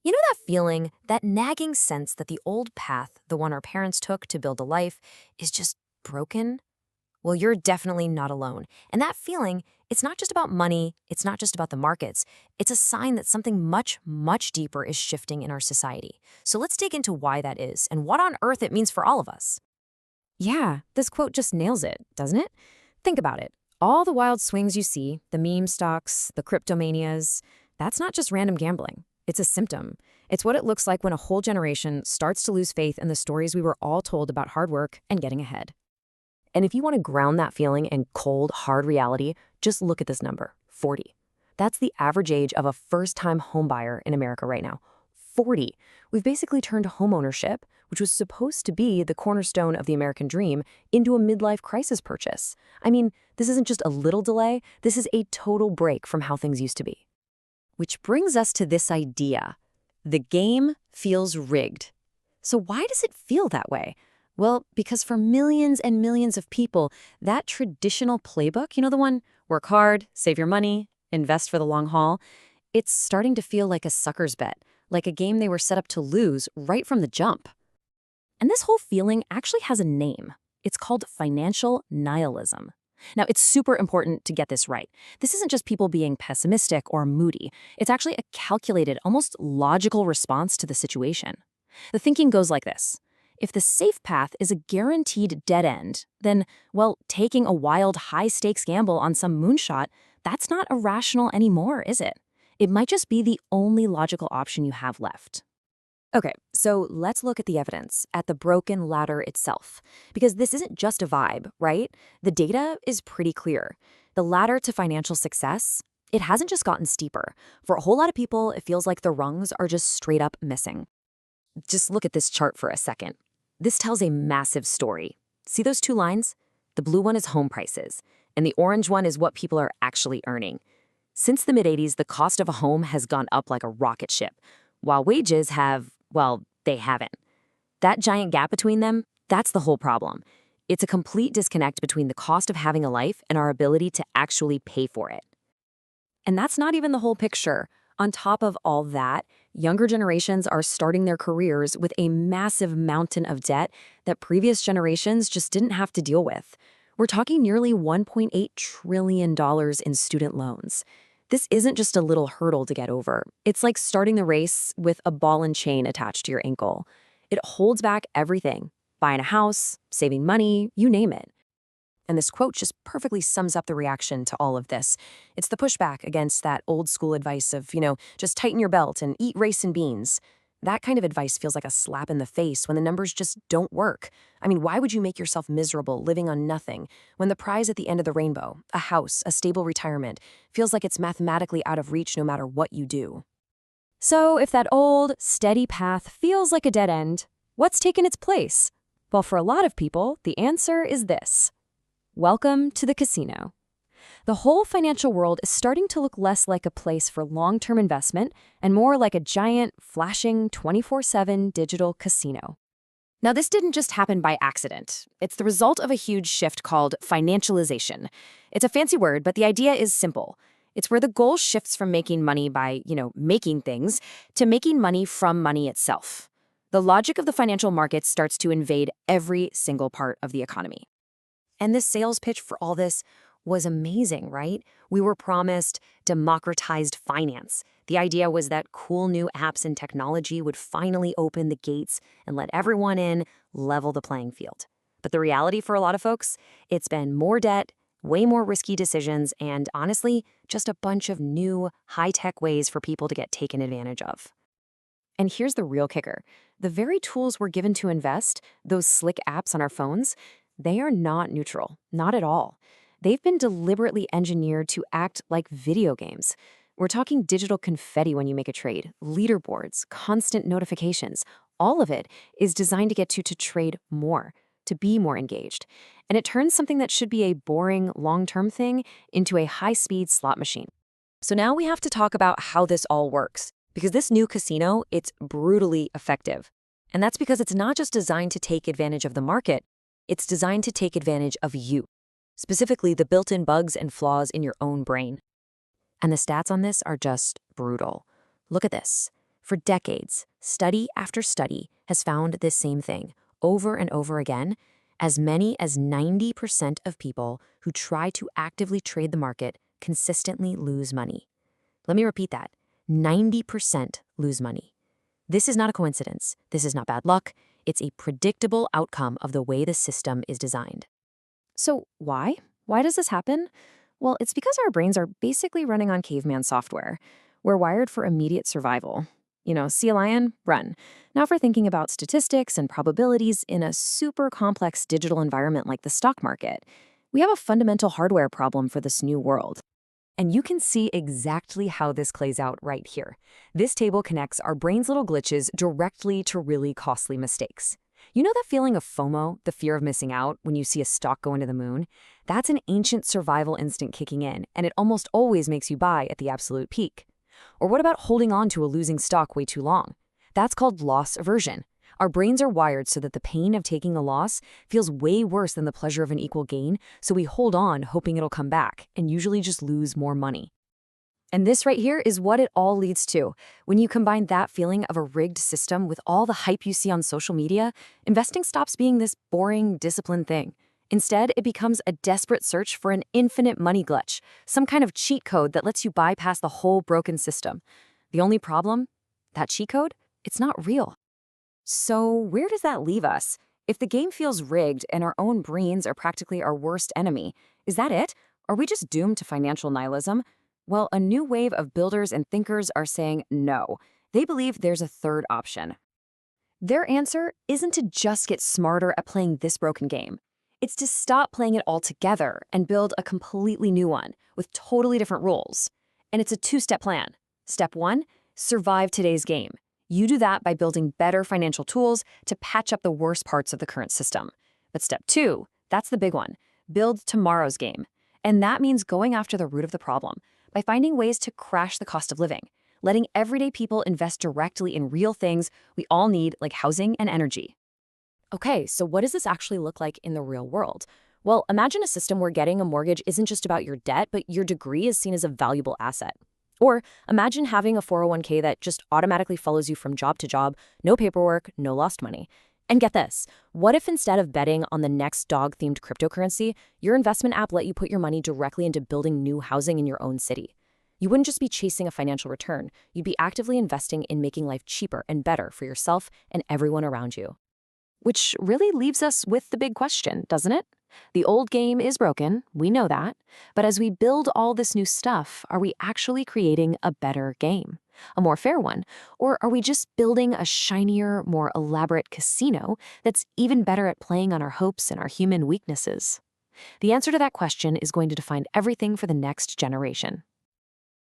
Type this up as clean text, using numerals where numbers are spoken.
You know that feeling, that nagging sense that the old path, the one our parents took to build a life, is just broken? Well, you're definitely not alone. And that feeling, it's not just about money, it's not just about the markets. It's a sign that something much, much deeper is shifting in our society. So let's dig into why that is and what on earth it means for all of us. Yeah, this quote just nails it, doesn't it? Think about it. All the wild swings you see, the meme stocks, the cryptomanias, that's not just random gambling. It's a symptom. It's what it looks like when a whole generation starts to lose faith in the stories we were all told about hard work and getting ahead. And if you want to ground that feeling in cold, hard reality, just look at this number, 40. That's the average age of a first-time homebuyer in America right now. 40. We've basically turned homeownership, which was supposed to be the cornerstone of the American dream, into a midlife crisis purchase. I mean, this isn't just a little delay, this is a total break from how things used to be. Which brings us to this idea. The game feels rigged. So why does it feel that way? Well, because for millions and millions of people, that traditional playbook, the one, work hard, save your money, invest for the long haul, it's starting to feel like a sucker's bet, like a game they were set up to lose right from the jump. And this whole feeling actually has a name. It's called financial nihilism. Now, it's super important to get this right. This isn't just people being pessimistic or moody. It's actually a calculated, almost logical response to the situation. The thinking goes like this. If the safe path is a guaranteed dead end, then, well, taking a wild, high-stakes gamble on some moonshot, that's not irrational anymore, is it? It might just be the only logical option you have left. Okay, so let's look at the evidence, at the broken ladder itself. Because this isn't just a vibe, right? The data is pretty clear. The ladder to financial success, it hasn't just gotten steeper. For a whole lot of people, it feels like the rungs are just straight up missing. Just look at this chart for a second. This tells a massive story. See those two lines? The blue one is home prices, and the orange one is what people are actually earning. Since the mid-'80s, the cost of a home has gone up like a rocket ship, while wages have, well, they haven't. That giant gap between them, that's the whole problem. It's a complete disconnect between the cost of having a life and our ability to actually pay for it. And that's not even the whole picture. On top of all that, younger generations are starting their careers with a massive mountain of debt that previous generations just didn't have to deal with. We're talking nearly $1.8 trillion in student loans. This isn't just a little hurdle to get over. It's like starting the race with a ball and chain attached to your ankle. It holds back everything. Buying a house, saving money, you name it. And this quote just perfectly sums up the reaction to all of this. It's the pushback against that old school advice of, just tighten your belt and eat rice and beans. That kind of advice feels like a slap in the face when the numbers just don't work. I mean, why would you make yourself miserable living on nothing when the prize at the end of the rainbow, a house, a stable retirement, feels like it's mathematically out of reach no matter what you do? So if that old, steady path feels like a dead end, what's taken its place? Well, for a lot of people, the answer is this. Welcome to the casino. The whole financial world is starting to look less like a place for long-term investment and more like a giant, flashing 24/7 digital casino. Now, this didn't just happen by accident. It's the result of a huge shift called financialization. It's a fancy word, but the idea is simple. It's where the goal shifts from making money by, making things, to making money from money itself. The logic of the financial markets starts to invade every single part of the economy. And this sales pitch for all this was amazing, right? We were promised democratized finance. The idea was that cool new apps and technology would finally open the gates and let everyone in, level the playing field. But the reality for a lot of folks, it's been more debt, way more risky decisions, and honestly, just a bunch of new, high-tech ways for people to get taken advantage of. And here's the real kicker. The very tools we're given to invest, those slick apps on our phones, they are not neutral, not at all. They've been deliberately engineered to act like video games. We're talking digital confetti when you make a trade, leaderboards, constant notifications. All of it is designed to get you to trade more, to be more engaged. And it turns something that should be a boring, long-term thing into a high-speed slot machine. So now we have to talk about how this all works, because this new casino, it's brutally effective. And that's because it's not just designed to take advantage of the market, it's designed to take advantage of you, specifically the built-in bugs and flaws in your own brain. And the stats on this are just brutal. Look at this. For decades, study after study has found this same thing over and over again. As many as 90% of people who try to actively trade the market consistently lose money. Let me repeat that. 90% lose money. This is not a coincidence. This is not bad luck. It's a predictable outcome of the way the system is designed. So why? Why does this happen? Well, it's because our brains are basically running on caveman software. We're wired for immediate survival. See a lion? Run. Now for thinking about statistics and probabilities in a super complex digital environment like the stock market. We have a fundamental hardware problem for this new world. And you can see exactly how this plays out right here. This table connects our brain's little glitches directly to really costly mistakes. You know that feeling of FOMO, the fear of missing out, when you see a stock go into the moon? That's an ancient survival instinct kicking in, and it almost always makes you buy at the absolute peak. Or what about holding on to a losing stock way too long? That's called loss aversion. Our brains are wired so that the pain of taking a loss feels way worse than the pleasure of an equal gain, so we hold on hoping it'll come back and usually just lose more money. And this right here is what it all leads to. When you combine that feeling of a rigged system with all the hype you see on social media, investing stops being this boring, disciplined thing. Instead, it becomes a desperate search for an infinite money glitch, some kind of cheat code that lets you bypass the whole broken system. The only problem? That cheat code? It's not real. So where does that leave us? If the game feels rigged and our own brains are practically our worst enemy, is that it? Are we just doomed to financial nihilism? Well, a new wave of builders and thinkers are saying no. They believe there's a third option. Their answer isn't to just get smarter at playing this broken game. It's to stop playing it altogether and build a completely new one with totally different rules. And it's a two-step plan. Step 1, survive today's game. You do that by building better financial tools to patch up the worst parts of the current system. But step 2, that's the big one. Build tomorrow's game. And that means going after the root of the problem by finding ways to crash the cost of living, letting everyday people invest directly in real things we all need, like housing and energy. Okay, so what does this actually look like in the real world? Well, imagine a system where getting a mortgage isn't just about your debt, but your degree is seen as a valuable asset. Or imagine having a 401k that just automatically follows you from job to job, no paperwork, no lost money. And get this, what if instead of betting on the next dog-themed cryptocurrency, your investment app let you put your money directly into building new housing in your own city? You wouldn't just be chasing a financial return, you'd be actively investing in making life cheaper and better for yourself and everyone around you. Which really leaves us with the big question, doesn't it? The old game is broken, we know that, but as we build all this new stuff, are we actually creating a better game? A more fair one? Or are we just building a shinier, more elaborate casino that's even better at playing on our hopes and our human weaknesses? The answer to that question is going to define everything for the next generation.